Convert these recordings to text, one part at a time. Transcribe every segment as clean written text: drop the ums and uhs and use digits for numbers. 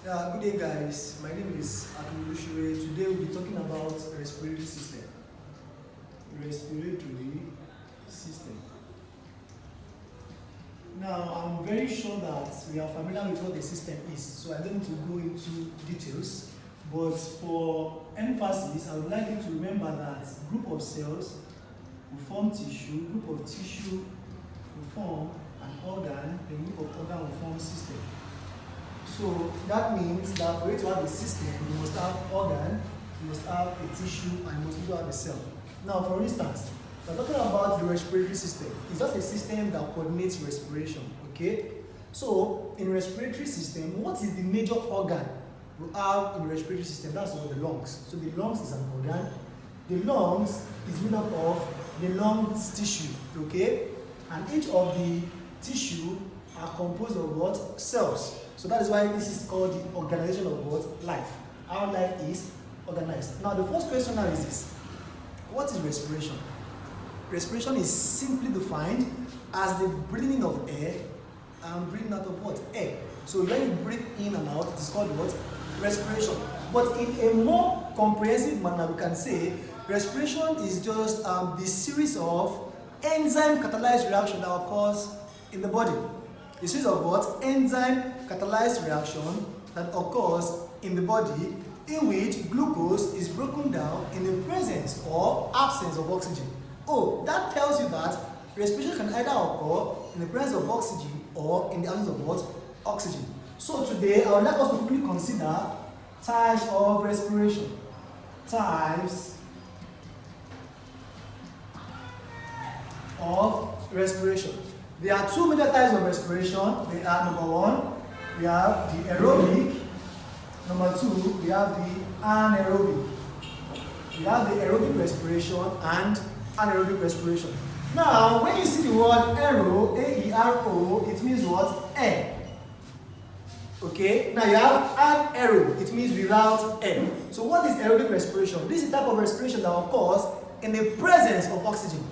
Good day, guys. My name is Akinlushure. Today we'll be talking about respiratory system. Respiratory system. Now, I'm very sure that we are familiar with what the system is, so I don't need to go into details. But for emphasis, I would like you to remember that group of cells will form tissue, group of tissue will form an organ, a group of organ will form system. So that means that for you to have a system, you must have organ, you must have a tissue, and you must also have a cell. Now, for instance, we're talking about the respiratory system. It's just a system that coordinates respiration, okay? So, in respiratory system, what is the major organ we have in the respiratory system? That's what the lungs. So the lungs is an organ. The lungs is made up of the lungs tissue, okay? And each of the tissue are composed of what? Cells. So that is why this is called the organization of what? Life. Our life is organized. Now the first question now is this. What is respiration? Respiration is simply defined as the breathing of air and breathing out of what? Air. So when you breathe in and out, it is called what? Respiration. But in a more comprehensive manner, we can say respiration is just the series of enzyme catalyzed reaction that occurs in the body. A series of what? Enzyme catalyzed reaction that occurs in the body in which glucose is broken down in the presence or absence of oxygen. Oh, that tells you that respiration can either occur in the presence of oxygen or in the absence of what? Oxygen. So today I would like us to quickly consider types of respiration. Types of respiration. There are two major types of respiration. They are number one, we have the aerobic. Number two, we have the anaerobic. We have the aerobic respiration and anaerobic respiration. Now, when you see the word aero, A-E-R-O, it means what? Air. Okay? Now you have anaero, it means without air. So what is aerobic respiration? This is the type of respiration that occurs in the presence of oxygen.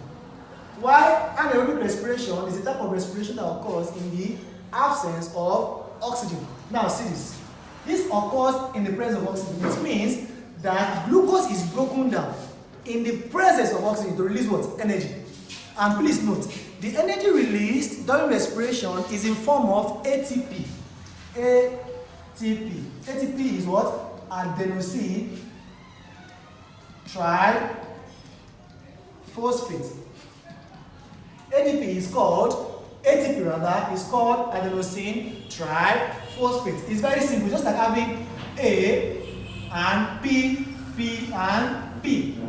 While anaerobic respiration is the type of respiration that occurs in the absence of oxygen. Now see this. This occurs in the presence of oxygen. It means that glucose is broken down in the presence of oxygen to release what? Energy. And please note, the energy released during respiration is in form of ATP. ATP. ATP is what? Adenosine triphosphate. ATP is called adenosine triphosphate. It's very simple, just like having A and P, P and P.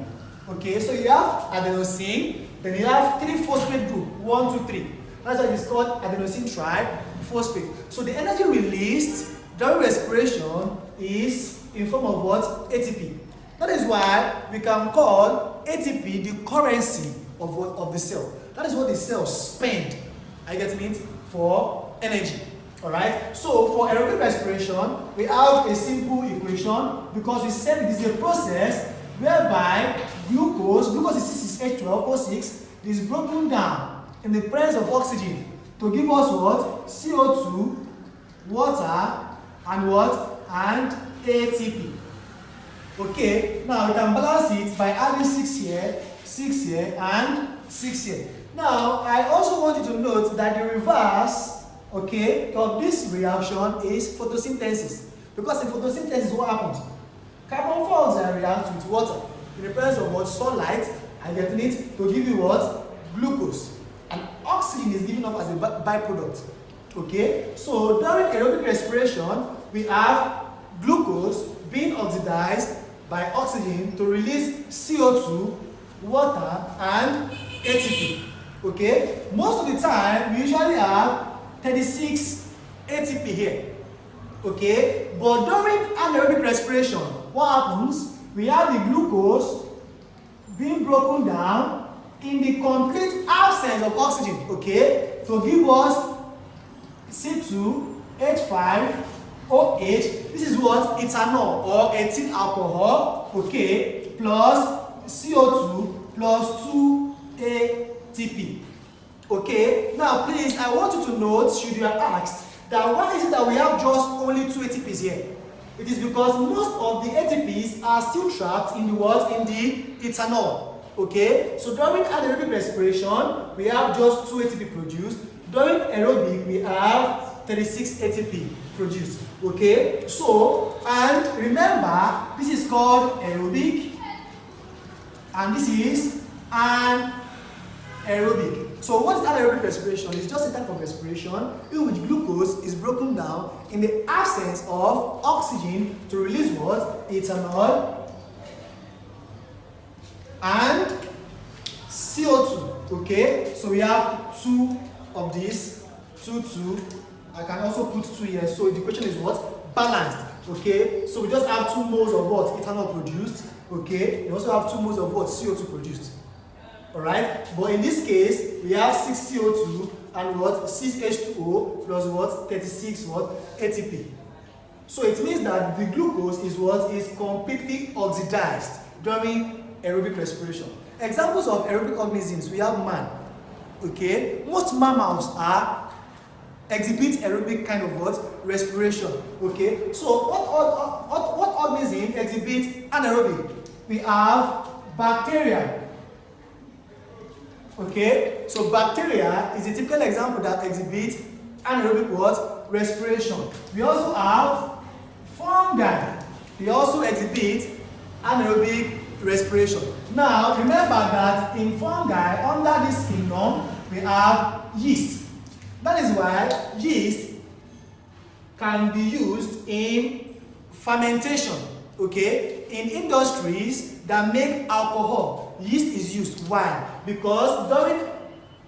Okay, so you have adenosine, then you have three phosphate group, 1, 2, 3. That's why it's called adenosine triphosphate. So the energy released during respiration is in form of what? ATP. That is why we can call ATP the currency of the cell. That is what the cells spend, I get it, for energy. Alright? So for aerobic respiration, we have a simple equation because we said it is a process whereby glucose is 6H12O6, is broken down in the presence of oxygen to give us what? CO2, water, and what? And ATP. Okay, now we can balance it by adding 6 here, 6 here, and 6 here. Now, I also want you to note that the reverse, okay, of this reaction is photosynthesis. Because in photosynthesis, what happens? Carbon dioxide reacts with water in the presence of what? Sunlight, and get it to give you what? Glucose. And oxygen is given off as a byproduct. Okay? So, during aerobic respiration, we have glucose being oxidized by oxygen to release CO2, water, and ATP. Okay? Most of the time, we usually have 36 ATP here. Okay? But during anaerobic respiration, what happens? We have the glucose being broken down in the complete absence of oxygen. Okay? To give us C2H5OH. This is what? Ethanol or ethyl alcohol. Okay? Plus CO2 plus 2 ATP. Okay, now please, I want you to note, should you are asked, that why is it that we have just only 2 ATPs here? It is because most of the ATPs are still trapped in the what? In the ethanol. Okay, so during anaerobic respiration, we have just 2 ATP produced. During aerobic, we have 36 ATP produced. Okay, so, and remember, this is called aerobic, and this is anaerobic. So what is anaerobic respiration? It's just a type of respiration in which glucose is broken down in the absence of oxygen to release what? Ethanol and CO2. Okay, so we have 2 of these, 2. I can also put 2 here. So the question is what? Balanced. Okay, so we just have 2 moles of what? Ethanol produced. Okay, we also have 2 moles of what? CO2 produced. Alright, but in this case, we have 6 CO2 and what? 6 H2O plus what? 36 what? ATP. So it means that the glucose is what? Is completely oxidized during aerobic respiration. Examples of aerobic organisms, we have man. Okay, most mammals exhibit aerobic kind of what? Respiration. Okay, so what organism exhibit anaerobic? We have bacteria. Okay, so bacteria is a typical example that exhibits anaerobic what? Respiration. We also have fungi. They also exhibit anaerobic respiration. Now, remember that in fungi, under this kingdom, we have yeast. That is why yeast can be used in fermentation. Okay, in industries that make alcohol, yeast is used. Why? Because during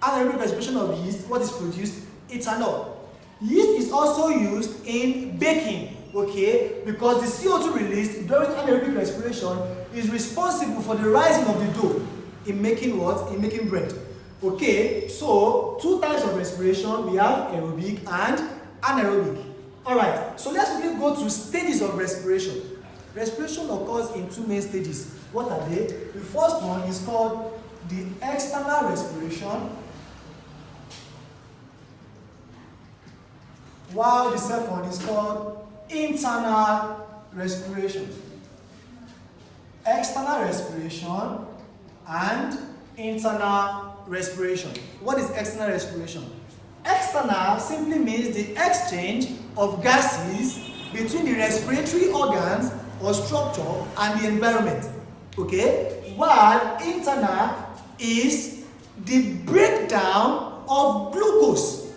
anaerobic respiration of yeast, what is produced? Ethanol. Yeast is also used in baking. Okay, because the CO2 released during anaerobic respiration is responsible for the rising of the dough in making what? In making bread. Okay, so 2 types of respiration. We have aerobic and anaerobic. Alright, so let's quickly go to stages of respiration. Respiration occurs in 2 main stages. What are they? The first one is called the external respiration, while the second is called internal respiration. External respiration and internal respiration. What is external respiration? External simply means the exchange of gases between the respiratory organs or structure and the environment. Okay? While internal is the breakdown of glucose,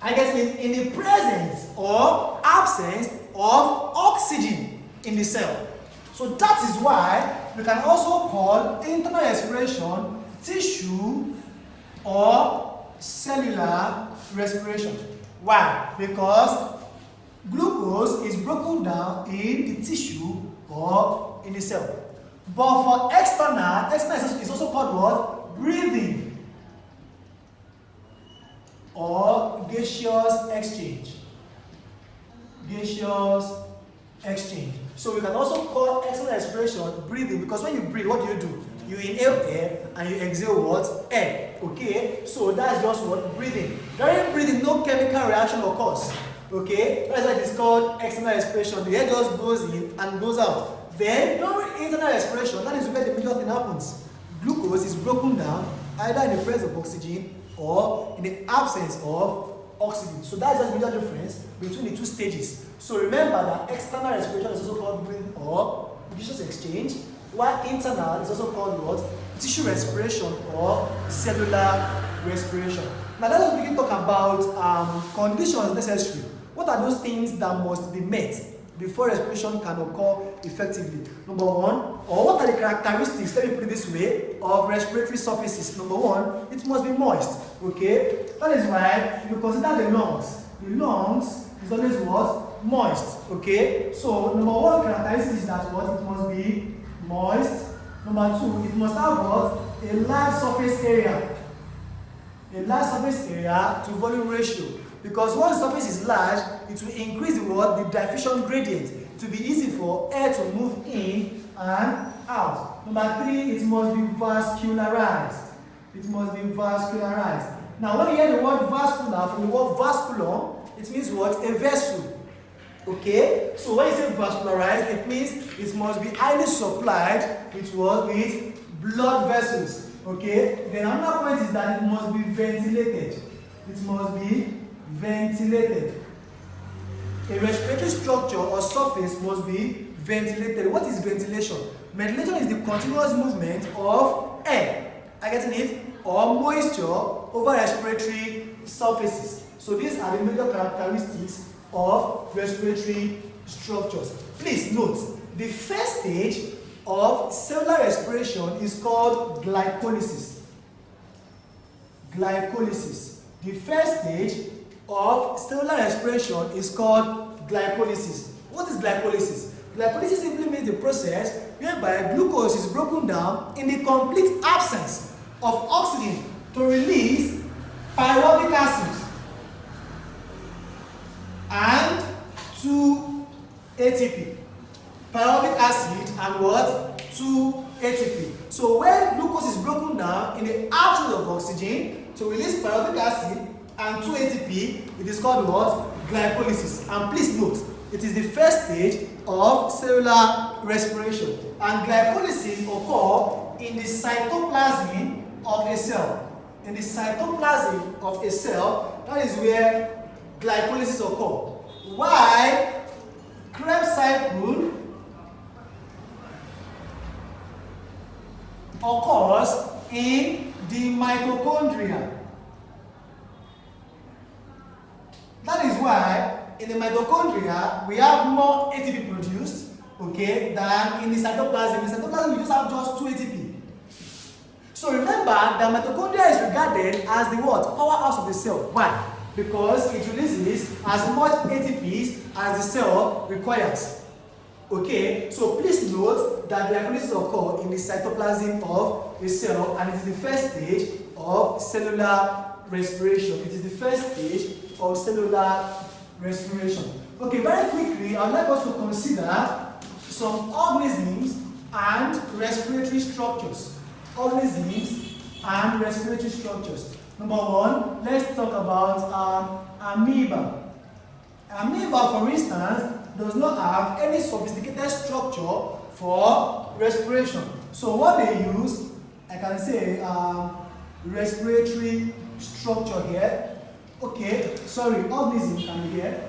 I guess in the presence or absence of oxygen in the cell. So that is why we can also call internal respiration tissue or cellular respiration. Why? Because glucose is broken down in the tissue or in the cell. But for external is also called what? Breathing or gaseous exchange. Gaseous exchange. So we can also call external respiration breathing, because when you breathe, what do? You inhale air and you exhale what? Air. Okay? So that's just what? Breathing. During breathing, no chemical reaction occurs. Okay? That's why it's called external respiration. The air just goes in and goes out. Then during internal respiration, that is where the major thing happens. Glucose is broken down either in the presence of oxygen or in the absence of oxygen. So that's just the major difference between the 2 stages. So remember that external respiration is also called breathing or gaseous exchange, while internal is also called what? Tissue respiration or cellular respiration. Now let us begin to talk about conditions necessary. What are those things that must be met before respiration can occur effectively? Number 1, or what are the characteristics, let me put it this way, of respiratory surfaces? Number 1, it must be moist. Okay? That is why you consider the lungs. The lungs is always what? Moist. Okay? So number 1 characteristic is that what? It must be moist. Number 2, it must have what? A large surface area. A large surface area to volume ratio. Because once the surface is large, it will increase the what? The diffusion gradient to be easy for air to move in and out. Number 3, it must be vascularized. It must be vascularized. Now when you hear the word vascular from the word vasculum, It means what? A vessel. Okay? So when you say vascularized, it means it must be highly supplied with what? With blood vessels. Okay? Then another point is that it must be ventilated. It must be ventilated. A respiratory structure or surface must be ventilated. What is ventilation? Ventilation is the continuous movement of air, are you getting it? Or moisture over respiratory surfaces. So these are the major characteristics of respiratory structures. Please note, the first stage of cellular respiration is called glycolysis. Glycolysis. The first stage of cellular respiration is called glycolysis. What is glycolysis? Glycolysis simply means the process whereby glucose is broken down in the complete absence of oxygen to release pyruvic acid and 2 ATP. Pyruvic acid and what? 2 ATP. So when glucose is broken down in the absence of oxygen to release pyruvic acid and 2 ATP, it is called what? Glycolysis. And please note, it is the first stage of cellular respiration. And glycolysis occurs in the cytoplasm of a cell. In the cytoplasm of a cell, that is where glycolysis occurs. Why Krebs cycle occurs in the mitochondria. That is why in the mitochondria we have more ATP produced, okay, than in the cytoplasm. In the cytoplasm we just have just 2 ATP. So remember that mitochondria is regarded as the what? Powerhouse of the cell. Why? Because it releases as much ATPs as the cell requires. Okay, so please note that glycolysis occurs in the cytoplasm of a cell, and it is the first stage of cellular respiration. It is the first stage of cellular respiration. Okay, very quickly, I would like us to consider some organisms and respiratory structures. Organisms and respiratory structures. Number one, let's talk about amoeba. Amoeba, for instance, does not have any sophisticated structure for respiration. So what they use, I can say respiratory structure here. Okay, sorry, organism can be here.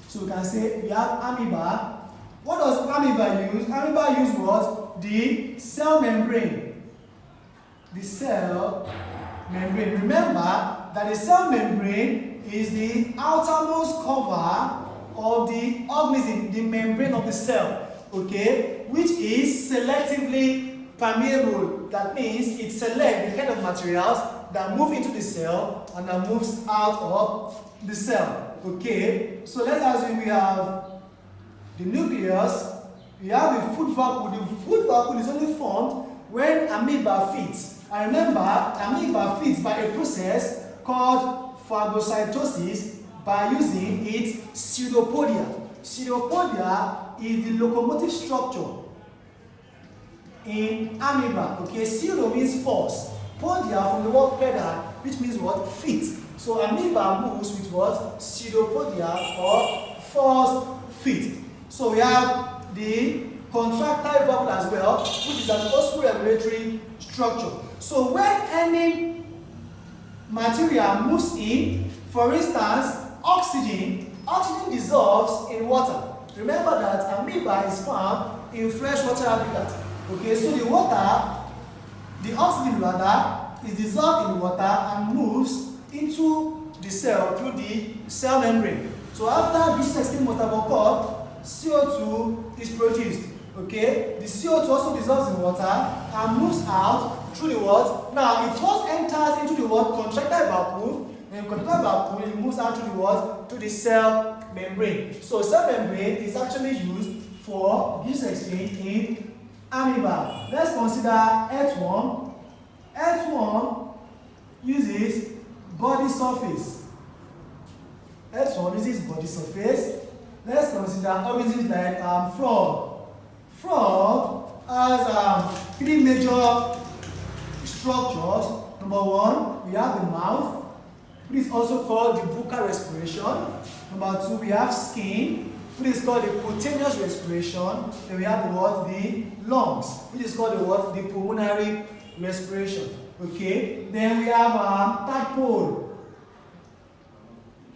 So we can say we have amoeba. What does amoeba use? Amoeba use what? The cell membrane. The cell membrane. Remember that the cell membrane is the outermost cover of the organism, the membrane of the cell, okay, which is selectively permeable. That means it selects the kind of materials that move into the cell and that moves out of the cell. Okay, so let's assume we have the nucleus, we have the food vacuole. The food vacuole is only formed when amoeba feeds. And remember, amoeba feeds by a process called phagocytosis by using its pseudopodia. Pseudopodia is the locomotive structure in amoeba. Okay, pseudo means false. Podia from the word pedal, which means what? Feet. So amoeba moves with what? Pseudopodia or false feet. So we have the contractile vacuole as well, which is an osmoregulatory structure. So when any material moves in, for instance, oxygen dissolves in water. Remember that amoeba is found in freshwater habitat. Okay, so the oxygen rather, is dissolved in water and moves into the cell through the cell membrane. So after this exchange must have occurred, CO2 is produced. Okay, the CO2 also dissolves in water and moves out through the what? Now it first enters into the what? Contractile vacuole. Then contractile vacuole, it moves out to the what? To the cell membrane. So cell membrane is actually used for this exchange in amoeba. Let's consider earthworm. Earthworm uses body surface. Earthworm uses body surface. Let's consider organisms like frog. Frog has 3 major structures. Number one, we have the mouth. which is also called the buccal respiration. Number 2, we have skin, which is called the cutaneous respiration. Then we have the what? The lungs, which is called the what? The pulmonary respiration. Okay. Then we have tadpole.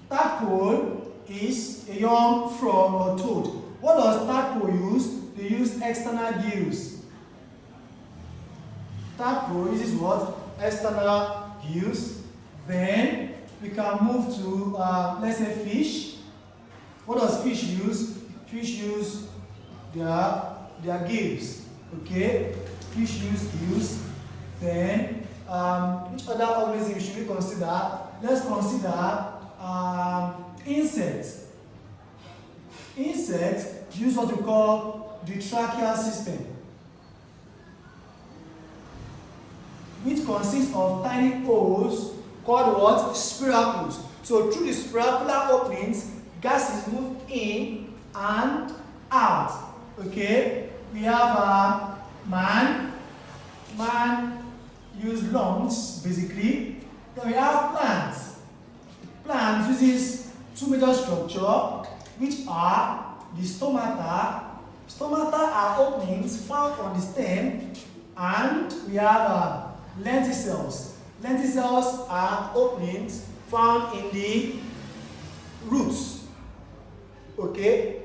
Tadpole is a young frog or toad. What does tadpole use? They use external gills. Tadpole uses what? External gills. Then we can move to let's say fish. What does fish use? Fish use their gills. Okay, fish use gills. Then which other organism should we consider? Let's consider insects. Insects use what we call the tracheal system, which consists of tiny holes called what? Spiracles. So through the spiracular openings, gases move in and out. Okay, we have man use lungs basically. Then we have plants. Plants uses two major structures, which are the stomata. Stomata are openings found on the stem, and we have lenticels. Lenticels are openings found in the roots. Okay,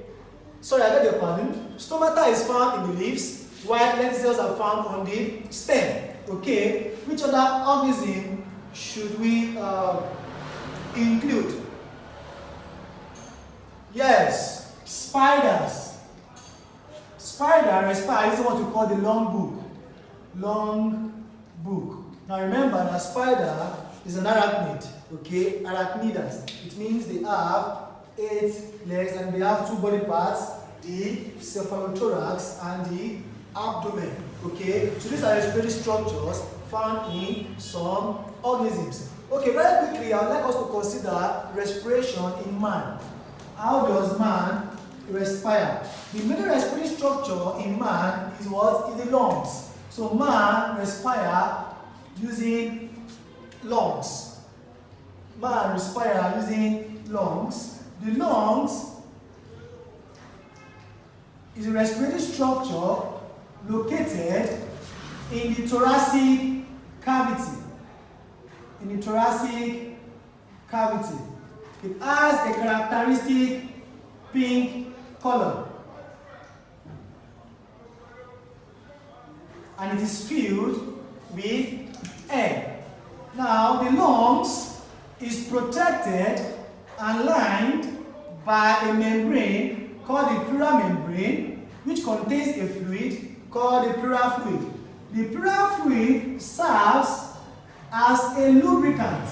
sorry, I beg your pardon. Stomata is found in the leaves, while lenticels are found on the stem. Okay, which other organism should we include? Yes, spiders. Spider respire is what we call the long book. Long book. Now remember that spider is an arachnid. Okay, arachnidas. It means they have 8 legs and they have 2 body parts, the cephalothorax and the abdomen. Okay, so these are respiratory structures found in some organisms. Okay, very quickly, I would like us to consider respiration in man. How does man respire? The major respiratory structure in man is what? Is the lungs. So man respire using lungs. Man respire using lungs. The lungs is a respiratory structure located in the thoracic cavity. In the thoracic cavity. It has a characteristic pink color. And it is filled with air. Now the lungs is protected and lined by a membrane called the pleural membrane, which contains a fluid called the pleural fluid. The pleural fluid serves as a lubricant,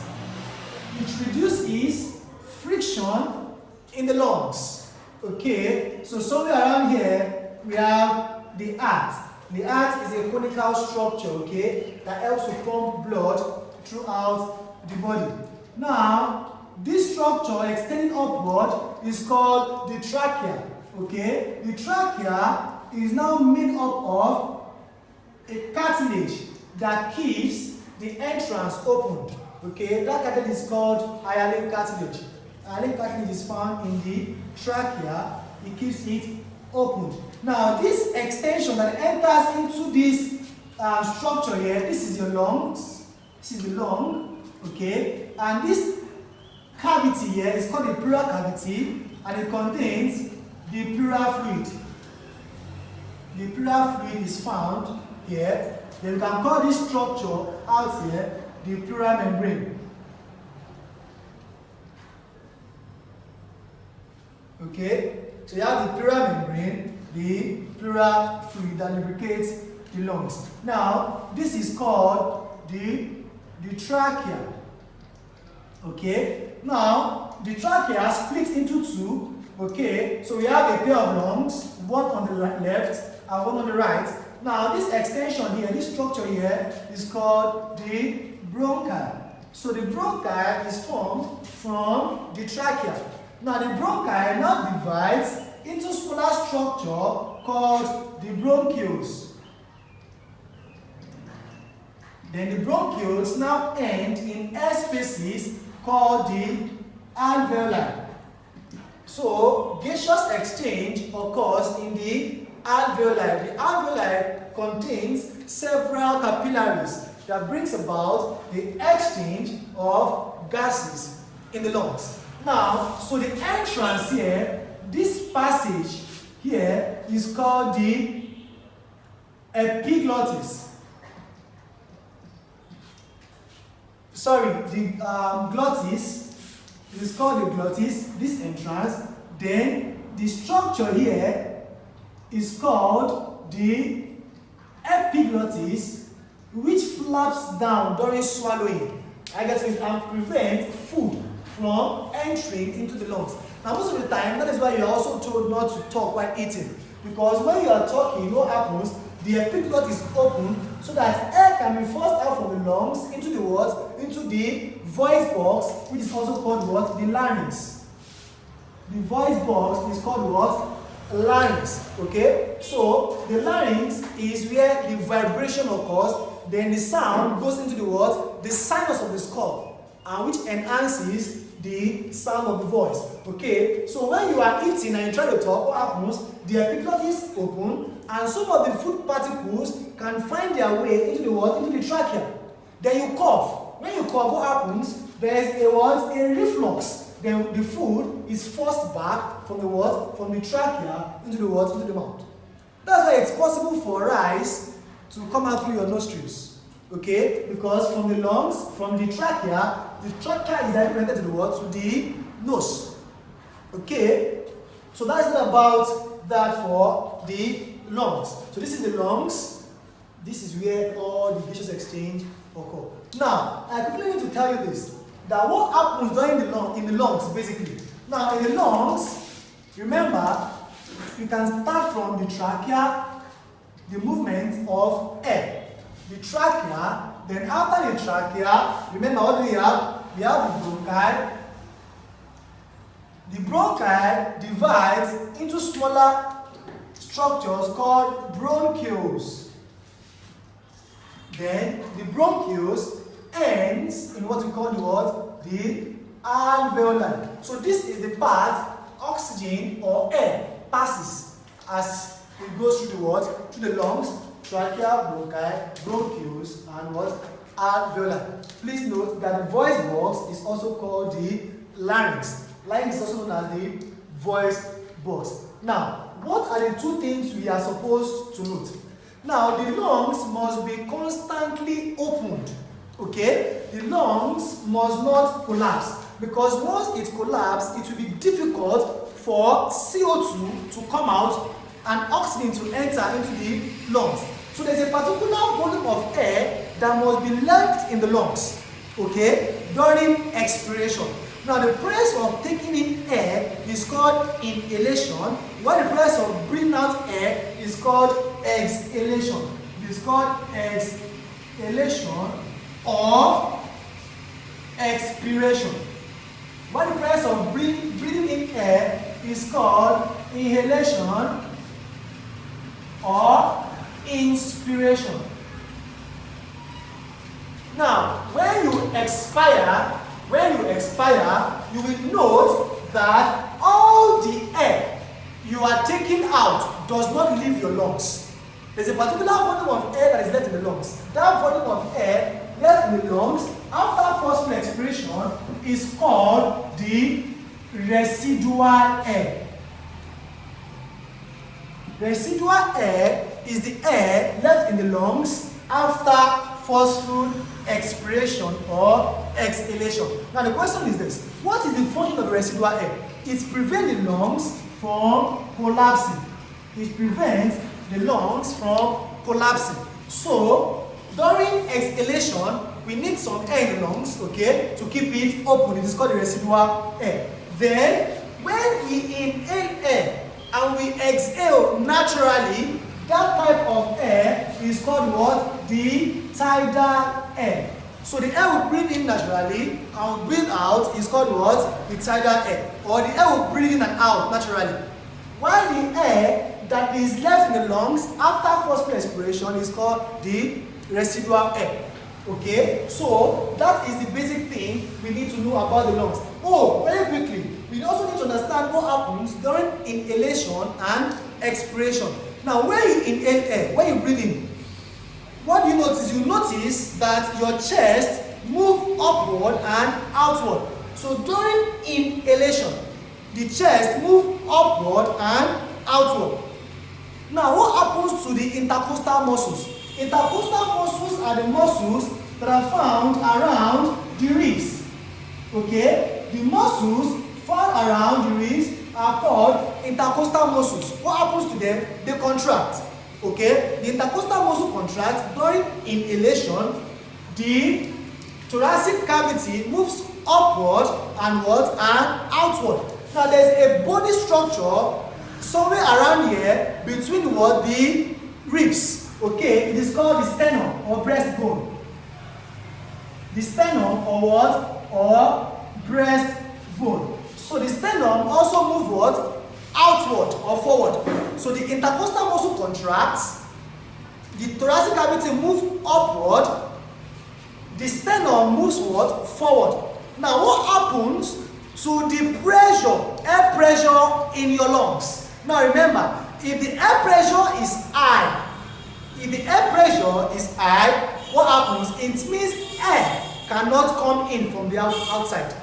which reduces friction in the lungs. Okay, so somewhere around here we have the heart. The heart is a conical structure, okay, that helps to pump blood throughout the body. Now, this structure extending upward is called the trachea. Okay, the trachea is now made up of a cartilage that keeps the entrance opened. Okay, that cartilage is called hyaline cartilage. Hyaline cartilage is found in the trachea. It keeps it opened. Now, this extension that enters into this structure here, this is your lungs. This is the lung. Okay, and this cavity here is called the pleural cavity, and it contains the pleural fluid. The pleural fluid is found here. Then we can call this structure out here the pleural membrane. Okay, so you have the pleural membrane, the pleural fluid that lubricates the lungs. Now, this is called the trachea. Okay, now the trachea splits into two. Okay, so we have a pair of lungs, one on the left and one on the right. Now, this extension here, this structure here is called the bronchi. So the bronchi is formed from the trachea. Now, the bronchi now divides into smaller structure called the bronchioles. Then the bronchioles now end in air spaces called the alveoli. So gaseous exchange occurs in the alveoli. The alveoli contains several capillaries that brings about the exchange of gases in the lungs. Now, so the entrance here, this passage here is called the epiglottis. Sorry, the glottis is called the glottis, this entrance. Then the structure here is called the epiglottis, which flaps down during swallowing. I guess it can prevent food from entering into the lungs. Now, most of the time, that is why you are also told not to talk while eating. Because when you are talking, what happens? The epiglottis is open so that air can be forced out from the lungs into the what? Into the voice box, which is also called what? The larynx. The voice box is called what? Larynx. Okay? So, the larynx is where the vibration occurs, then the sound goes into the what? The sinus of the skull, and which enhances the sound of the voice. Okay, so when you are eating and you try to talk, what happens? The epiglottis open, and some of the food particles can find their way into the what? Into the trachea. Then you cough. When you cough, what happens? There is a what? A reflux. Then the food is forced back from the what? From the trachea into the what? Into the mouth. That's why it's possible for rice to come out through your nostrils. Okay, because from the lungs, from the trachea is directed to the what? To the nose. Okay, so that's about that for the lungs. So this is the lungs. This is where all the gaseous exchange occur. Now, I quickly need to tell you this, that what happens during in the lungs basically. Now, in the lungs, remember, you can start from the trachea, the movement of air. The trachea, then after the trachea, remember what do we have? We have the bronchi. The bronchi divides into smaller structures called bronchioles. Then the bronchioles ends in what we call the what? The alveoli. So this is the part oxygen or air passes as it goes through the what? Through the lungs. Trachea, bronchi, bronchioles, and what? Alveoli. Please note that the voice box is also called the larynx. Larynx is also known as the voice box. Now, what are the two things we are supposed to note? Now, the lungs must be constantly opened. Okay? The lungs must not collapse, because once it collapses, it will be difficult for CO2 to come out and oxygen to enter into the lungs. So there's a particular volume of air that must be left in the lungs, okay, during expiration. Now the process of taking in air is called inhalation, while the process of breathing out air is called exhalation. It is called exhalation or expiration. While the process of breathing in air is called inhalation or inspiration. Now, when you expire, you will note that all the air you are taking out does not leave your lungs. There's a particular volume of air that is left in the lungs. That volume of air left in the lungs after forceful expiration is called the residual air. Residual air is the air left in the lungs after forceful expiration or exhalation. Now the question is this: what is the function of the residual air? It prevents the lungs from collapsing. It prevents the lungs from collapsing. So during exhalation, we need some air in the lungs, okay, to keep it open. It is called the residual air. Then when we inhale air and we exhale naturally, that type of air is called what? The tidal air. So the air we breathe in naturally and we breathe out is called what? The tidal air. Or the air we breathe in and out naturally. While the air that is left in the lungs after forceful expiration is called the residual air. Okay, so that is the basic thing we need to know about the lungs. Oh, very quickly, we also need to understand what happens during inhalation and expiration. Now, when you inhale air, when you breathe in, what do you notice? You notice that your chest moves upward and outward. So during inhalation, the chest moves upward and outward. Now, what happens to the intercostal muscles? Intercostal muscles are the muscles that are found around the ribs. Okay? The muscles found around the ribs are called intercostal muscles. What happens to them? They contract. Okay? The intercostal muscle contracts during inhalation. The thoracic cavity moves upward and what? And outward. Now, there's a body structure somewhere around here between what? The ribs. Okay, it is called the sternum or breastbone. The sternum or what? Or breastbone. So the sternum also moves what? Outward or forward. So the intercostal muscle contracts, the thoracic cavity moves upward, the sternum moves what? Forward. Now, what happens to the pressure, air pressure in your lungs? Now remember, if the air pressure is high, what happens? It means air cannot come in from the outside.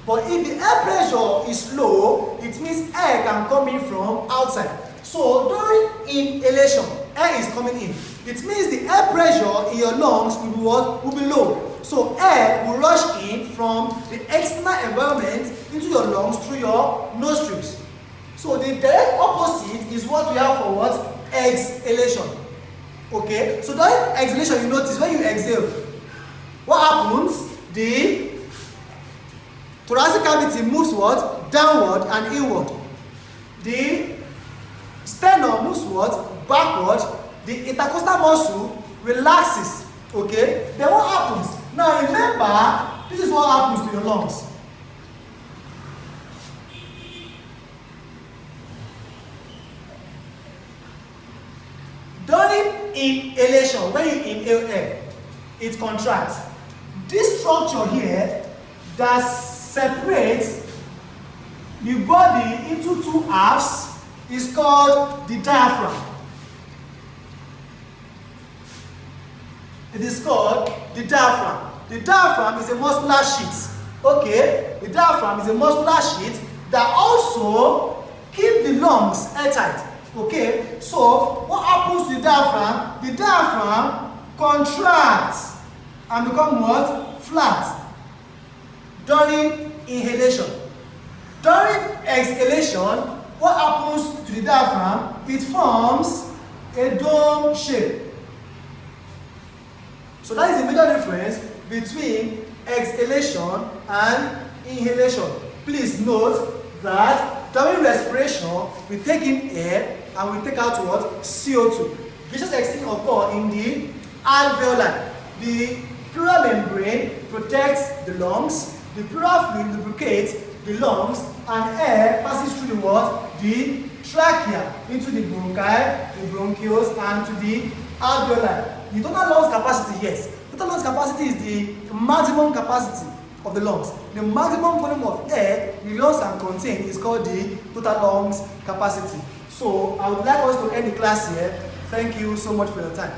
But if the air pressure is low, it means air can come in from outside. So during inhalation, air is coming in. It means the air pressure in your lungs will be what? Will be low. So air will rush in from the external environment into your lungs through your nostrils. So the direct opposite is what we have for what? Exhalation. Okay, so during exhalation, you notice when you exhale, what happens? The thoracic cavity moves what? Downward and inward. The sternum moves what? Backward. The intercostal muscle relaxes. Okay, then what happens? Now remember, this is what happens to your lungs. During inhalation, when you inhale air, it contracts. This structure here that separates the body into two halves is called the diaphragm. It is called the diaphragm. The diaphragm is a muscular sheath. Okay, the diaphragm is a muscular sheath that also keeps the lungs airtight. Okay, so what happens to the diaphragm? The diaphragm contracts and become what? Flat during inhalation. During exhalation, what happens to the diaphragm? It forms a dome shape. So that is the major difference between exhalation and inhalation. Please note that during respiration, we take in air and we take out what? CO2. Gaseous exchange occurs in the alveoli. The pleural membrane protects the lungs, the pleural fluid lubricates the lungs, and air passes through the what? The trachea into the bronchi, the bronchioles, and to the alveoli. The total lungs capacity, yes. Total lungs capacity is the maximum capacity of the lungs. The maximum volume of air the lungs can contain is called the total lungs capacity. So I would like us to end the class here. Thank you so much for your time.